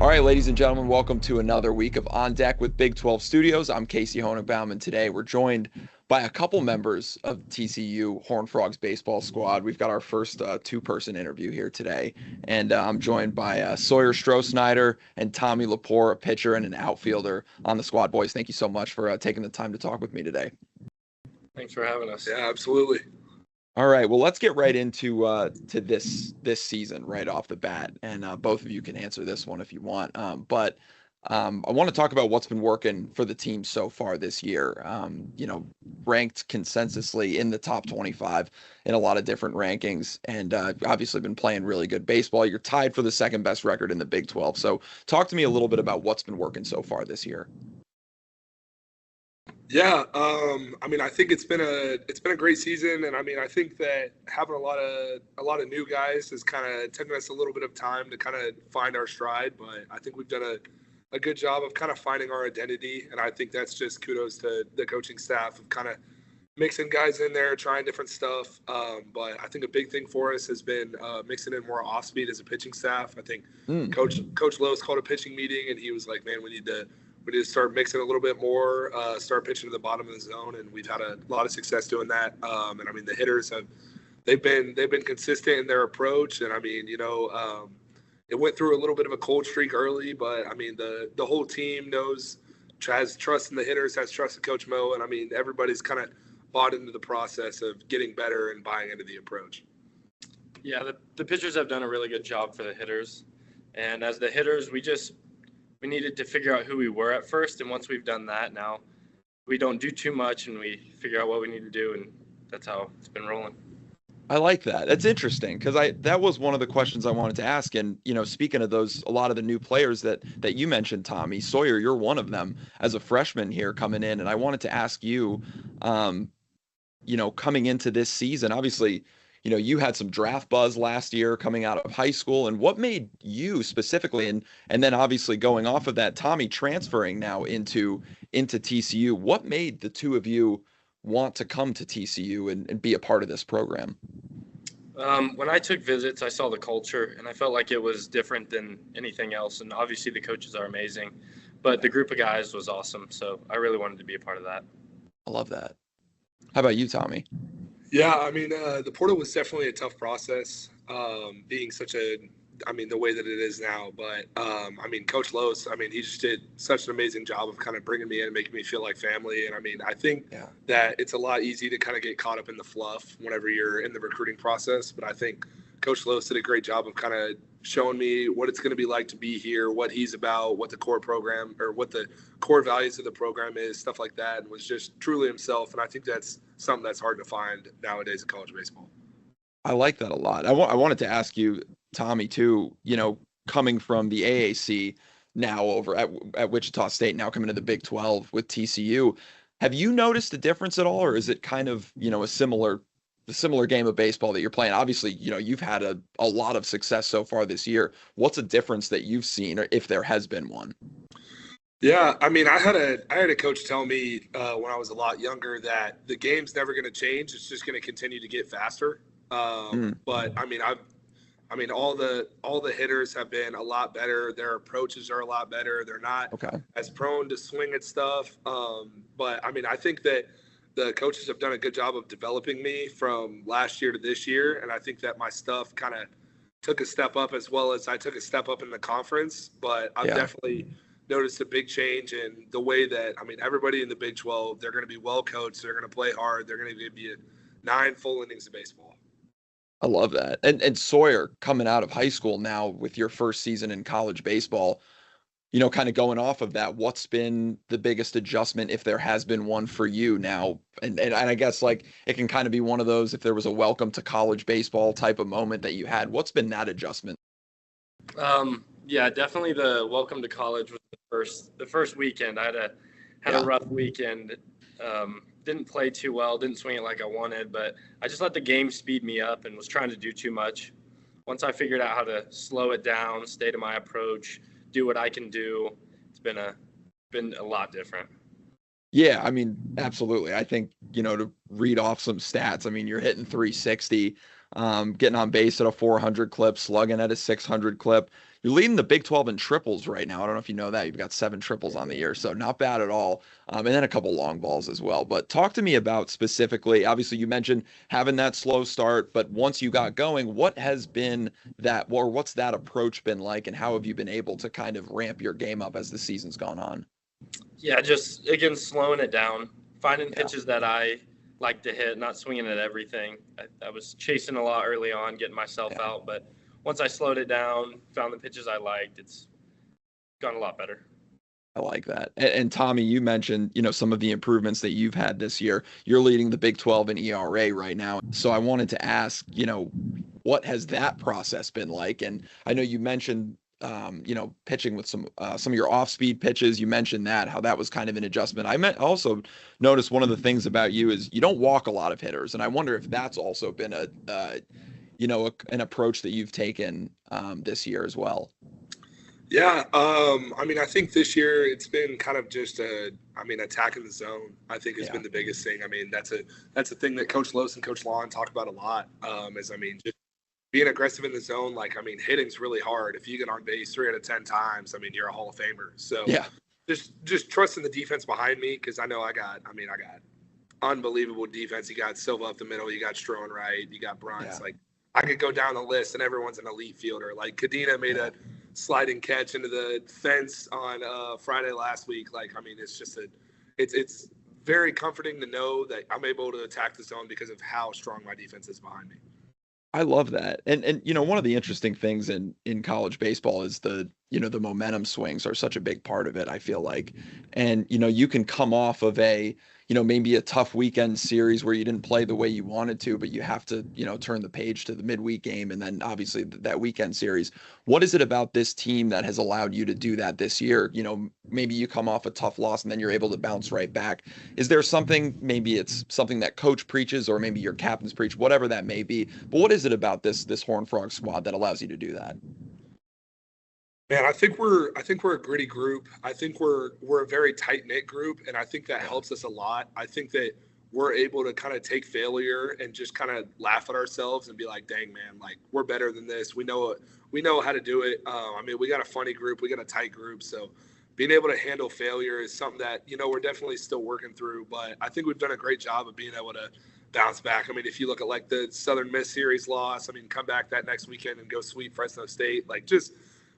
All right, ladies and gentlemen, welcome to another week of On Deck with Big 12 Studios. I'm Casey Honigbaum, and today we're joined by a couple members of TCU Horned Frogs baseball squad. We've got our first two-person interview here today, and I'm joined by Sawyer Strosnider and Tommy LaPour, a pitcher and an outfielder on the squad. Boys, thank you so much for taking the time to talk with me today. Thanks for having us. Yeah, absolutely. All right, well, let's get right into to this season right off the bat, and both of you can answer this one if you want. But I want to talk about what's been working for the team so far this year. Ranked consensusly in the top 25 in a lot of different rankings, and obviously been playing really good baseball. You're tied for the second best record in the Big 12. So talk to me a little bit about what's been working so far this year. Yeah, I think it's been a great season, and I think that having a lot of new guys has kind of taken us a little bit of time to kind of find our stride. But I think we've done a good job of kind of finding our identity, and I think that's just kudos to the coaching staff of kind of mixing guys in there, trying different stuff. But I think a big thing for us has been mixing in more off speed as a pitching staff. I think Coach Lowe's called a pitching meeting, and he was like, "Man, we need to start mixing a little bit more, start pitching to the bottom of the zone," and we've had a lot of success doing that. The hitters they've been consistent in their approach, and it went through a little bit of a cold streak early, but the whole team has trust in the hitters, has trust in Coach Mo, and everybody's kind of bought into the process of getting better and buying into the approach. Yeah, the pitchers have done a really good job for the hitters, and as the hitters, we needed to figure out who we were at first, and once we've done that, now we don't do too much, and we figure out what we need to do, and that's how it's been rolling. I like that. That's interesting because that was one of the questions I wanted to ask. And speaking of those, a lot of the new players that you mentioned, Tommy Sawyer, you're one of them as a freshman here coming in, and I wanted to ask you, coming into this season, obviously. You had some draft buzz last year coming out of high school, and what made you specifically, and then obviously going off of that, Tommy transferring now into TCU, what made the two of you want to come to TCU and be a part of this program? When I took visits, I saw the culture, and I felt like it was different than anything else, and obviously the coaches are amazing, but the group of guys was awesome, so I really wanted to be a part of that. I love that. How about you, Tommy? Yeah, the portal was definitely a tough process, being the way that it is now. But, Coach Lowe's, he just did such an amazing job of kind of bringing me in and making me feel like family. And, I think that it's a lot easy to kind of get caught up in the fluff whenever you're in the recruiting process. But I think Coach Lowe's did a great job of kind of showing me what it's going to be like to be here, what he's about, what the core program or what the core values of the program is, stuff like that, and was just truly himself. And I think that's something that's hard to find nowadays in college baseball. I like that a lot. I wanted to ask you, Tommy, too, coming from the AAC now over at Wichita State, now coming to the Big 12 with TCU, have you noticed a difference at all, or is it kind of, a similar game of baseball that you're playing? Obviously, you've had a lot of success so far this year. What's a difference that you've seen, or if there has been one? Yeah, I had a coach tell me when I was a lot younger that the game's never going to change. It's just going to continue to get faster. But all the hitters have been a lot better. Their approaches are a lot better. They're not as prone to swing at stuff. But I think that the coaches have done a good job of developing me from last year to this year, and I think that my stuff kind of took a step up as well as I took a step up in the conference. But I've definitely noticed a big change in the way that everybody in the Big 12, they're going to be well coached, they're going to play hard, they're going to give you 9 full innings of baseball. I love that. And Sawyer, coming out of high school now with your first season in college baseball, kind of going off of that, what's been the biggest adjustment, if there has been one for you now? And I guess like it can kind of be one of those, if there was a welcome to college baseball type of moment that you had, what's been that adjustment? Yeah, definitely the welcome to college was the first weekend. I had a rough weekend. Didn't play too well, didn't swing it like I wanted, but I just let the game speed me up and was trying to do too much. Once I figured out how to slow it down, stay to my approach, do what I can do, it's been a lot different. Yeah, absolutely. I think, to read off some stats, you're hitting 360 getting on base at a 400 clip, slugging at a 600 clip. You're leading the Big 12 in triples right now. I don't know if you know that. You've got 7 triples on the year, so not bad at all. And then a couple long balls as well. But talk to me about specifically, obviously you mentioned having that slow start, but once you got going, what has been that, or what's that approach been like, and how have you been able to kind of ramp your game up as the season's gone on? Yeah, just again slowing it down, finding pitches that I like to hit, not swinging at everything. I was chasing a lot early on, getting myself out, but once I slowed it down, found the pitches I liked, it's gone a lot better. I like that. And Tommy, you mentioned, some of the improvements that you've had this year. You're leading the Big 12 in ERA right now. So I wanted to ask, what has that process been like? And I know you mentioned, pitching with some of your off-speed pitches. You mentioned how that was kind of an adjustment. Also noticed one of the things about you is you don't walk a lot of hitters, and I wonder if that's also been an approach that you've taken this year as well. Yeah, I think this year it's been kind of just attacking the zone. I think has been the biggest thing. That's a thing that Coach Los and Coach Lon talk about a lot. Just being aggressive in the zone. Hitting's really hard. If you get on base 3 out of 10 times, you're a Hall of Famer. So just trusting the defense behind me, because I know I got unbelievable defense. You got Silva up the middle. You got Strohn right. You got Bruns. Yeah. I could go down the list, and everyone's an elite fielder. Kadena made a sliding catch into the fence on Friday last week. It's very comforting to know that I'm able to attack the zone because of how strong my defense is behind me. I love that. And one of the interesting things in college baseball is the momentum swings are such a big part of it, I feel like. And, you can come off of maybe a tough weekend series where you didn't play the way you wanted to, but you have to, turn the page to the midweek game and then obviously that weekend series. What is it about this team that has allowed you to do that this year? Maybe you come off a tough loss and then you're able to bounce right back. Is there something, maybe it's something that coach preaches or maybe your captains preach, whatever that may be, but what is it about this Horned Frog squad that allows you to do that? Man, I think we're a gritty group. I think we're a very tight-knit group, and I think that helps us a lot. I think that we're able to kind of take failure and just kind of laugh at ourselves and be like, dang, man, we're better than this. We know how to do it. We got a funny group. We got a tight group. So being able to handle failure is something that, we're definitely still working through. But I think we've done a great job of being able to bounce back. If you look at the Southern Miss series loss, come back that next weekend and go sweep Fresno State. Just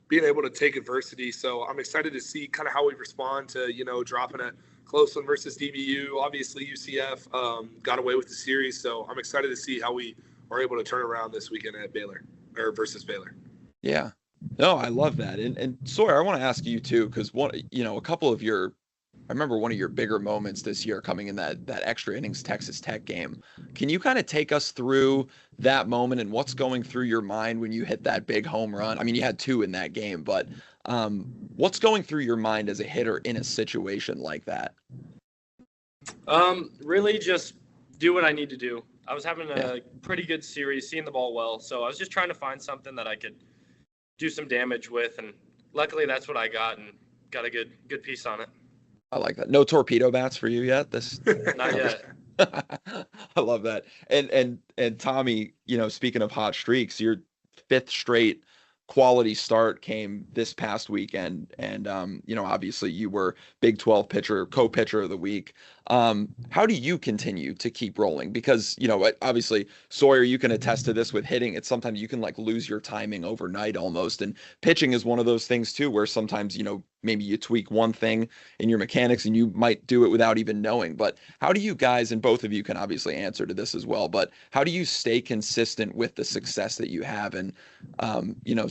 being able to take adversity. So I'm excited to see kind of how we respond to, dropping a close one versus DBU. Obviously, UCF got away with the series. So I'm excited to see how we are able to turn around this weekend at Baylor versus Baylor. Yeah. No, I love that. And Sawyer, I want to ask you too, because I remember one of your bigger moments this year coming in that extra innings Texas Tech game. Can you kind of take us through that moment and what's going through your mind when you hit that big home run? You had 2 in that game, but what's going through your mind as a hitter in a situation like that? Really just do what I need to do. I was having a pretty good series, seeing the ball well, so I was just trying to find something that I could do some damage with, and luckily that's what I got, and got a good piece on it. I like that. No torpedo bats for you yet? Not yet. I love that. And Tommy, speaking of hot streaks, your 5th straight quality start came this past weekend, and obviously you were Big 12 co-pitcher of the week. How do you continue to keep rolling? Because obviously Sawyer, you can attest to this with hitting. It's sometimes you can lose your timing overnight almost, and pitching is one of those things too, where sometimes maybe you tweak one thing in your mechanics and you might do it without even knowing. But how do you guys, and both of you can obviously answer to this as well, but how do you stay consistent with the success that you have, and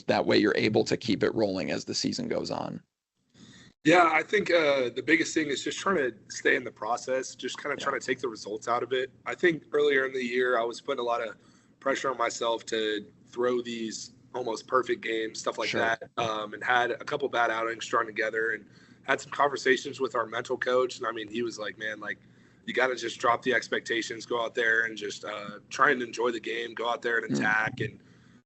that way you're able to keep it rolling as the season goes on? Yeah, I think the biggest thing is just trying to stay in the process, just kind of trying to take the results out of it. I think earlier in the year, I was putting a lot of pressure on myself to throw these almost perfect games, stuff like that, and had a couple bad outings strung together, and had some conversations with our mental coach. And he was like, man, you got to just drop the expectations, go out there and just try and enjoy the game, go out there and attack, and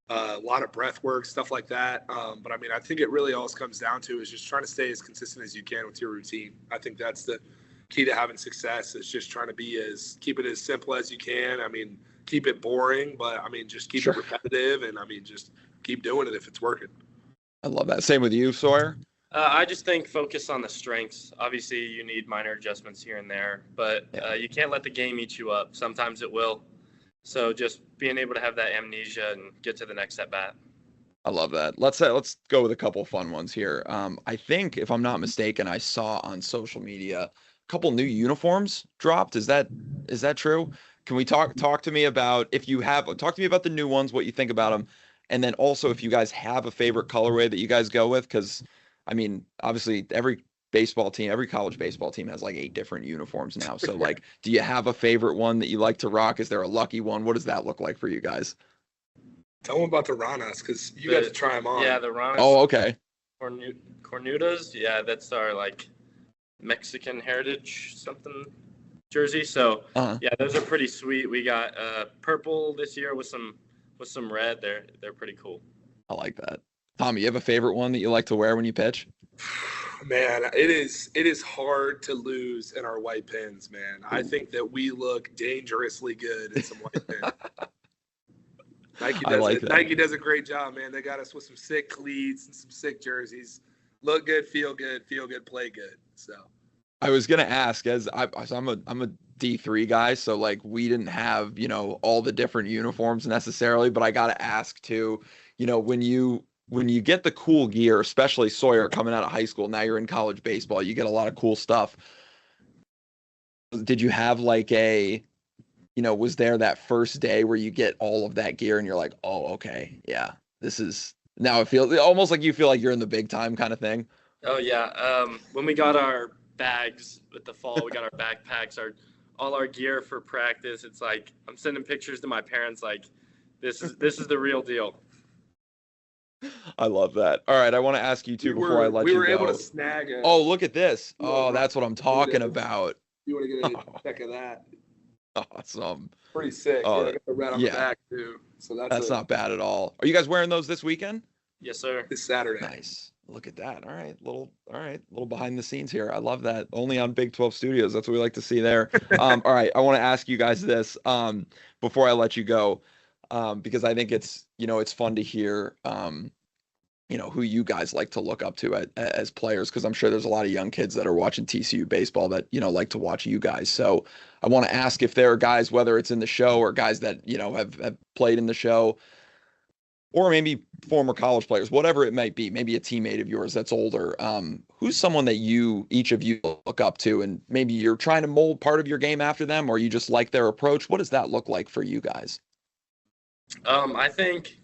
a lot of breath work, stuff like that. But I think it really all comes down to is just trying to stay as consistent as you can with your routine. I think that's the key to having success, is just trying to keep it as simple as you can. keep it boring, but I mean, just keep it repetitive, and I mean, just keep doing it if it's working. I love that. Same with you, Sawyer? I just think focus on the strengths. Obviously, you need minor adjustments here and there, but you can't let the game eat you up. Sometimes it will. So just being able to have that amnesia and get to the next at bat. I love that. Let's go with a couple fun ones here. I think, if I'm not mistaken, I saw on social media a couple new uniforms dropped. Is that true? Can we talk to me about, if you have, talk to me about the new ones, what you think about them, and then also if you guys have a favorite colorway that you guys go with, because I mean, obviously every college baseball team has like 8 different uniforms now. So like, do you have a favorite one that you like to rock? Is there a lucky one? What does that look like for you guys? Tell them about the Ranas, because you got to try them on. Yeah, the Ranas. Oh, okay. Cornudas. Yeah, that's our like Mexican heritage something jersey. So yeah, those are pretty sweet. We got purple this year with some red. They're pretty cool. I like that. Tommy, you have a favorite one that you like to wear when you pitch? Man, it is hard to lose in our white pins, man. I think that we look dangerously good in some white pins. Nike does a great job, man. They got us with some sick cleats and some sick jerseys. Look good, feel good, play good. So I was gonna ask, I'm a D3 guy, so like we didn't have, all the different uniforms necessarily, but I gotta ask too, when you get the cool gear, especially Sawyer coming out of high school, now you're in college baseball, you get a lot of cool stuff. Did you have like was there that first day where you get all of that gear and you're like, oh, okay, yeah, now it feels almost like you feel like you're in the big time kind of thing? Oh yeah. When we got our bags with the fall, we got our backpacks, all our gear for practice. It's like I'm sending pictures to my parents like this is the real deal. I love that. All right, I want to ask you too before I let you go. We were able to snag it. Oh, look at this. Oh, that's what I'm talking about. You want to get a check of that? Awesome. Pretty sick. Oh, I got the red on the back too. So that's not bad at all. Are you guys wearing those this weekend? Yes, sir. This Saturday. Nice. Look at that. All right, little behind the scenes here. I love that. Only on Big 12 Studios. That's what we like to see there. All right, I want to ask you guys this before I let you go, because I think it's it's fun to hear who you guys like to look up to as players, because I'm sure there's a lot of young kids that are watching TCU baseball that like to watch you guys. So I want to ask if there are guys, whether it's in the show or guys that have played in the show, or maybe former college players, whatever it might be, maybe a teammate of yours that's older. Who's someone that each of you look up to, and maybe you're trying to mold part of your game after them, or you just like their approach? What does that look like for you guys? I think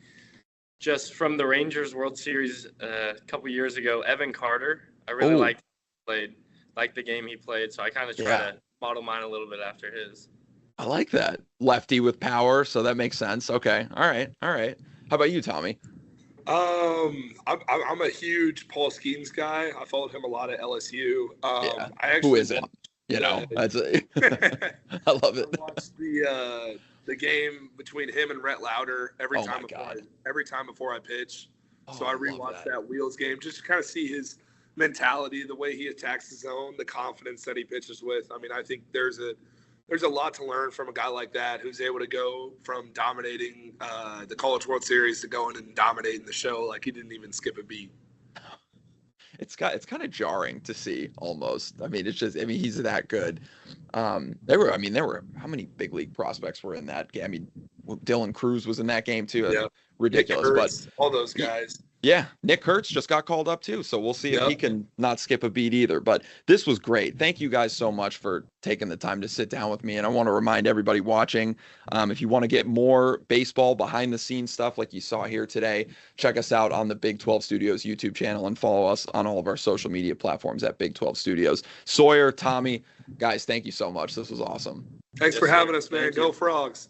just from the Rangers World Series a couple years ago, Evan Carter, I really liked the game he played, so I kind of try to model mine a little bit after his. I like that. Lefty with power, so that makes sense. Okay. All right. How about you, Tommy? I'm a huge Paul Skeens guy. I followed him a lot at LSU. Who isn't? That's I love it. I watched the game between him and Rhett Lauder every time before I pitch. So I rewatched that Wheels game just to kind of see his mentality, the way he attacks the zone, the confidence that he pitches with. I mean, I think there's a lot to learn from a guy like that who's able to go from dominating the College World Series to going and dominating the show like he didn't even skip a beat. It's kind of jarring to see almost. I mean, he's that good. There were how many big league prospects were in that game? I mean, Dylan Cruz was in that game too. Yeah. Ridiculous, Kurtz, but all those guys. Yeah, Nick Kurtz just got called up too, so we'll see if he can not skip a beat either. But this was great. Thank you guys so much for taking the time to sit down with me. And I want to remind everybody watching, if you want to get more baseball behind the scenes stuff like you saw here today, check us out on the Big 12 Studios YouTube channel and follow us on all of our social media platforms at Big 12 Studios. Sawyer, Tommy, guys, thank you so much. This was awesome. Thanks for having us, man. Go Frogs.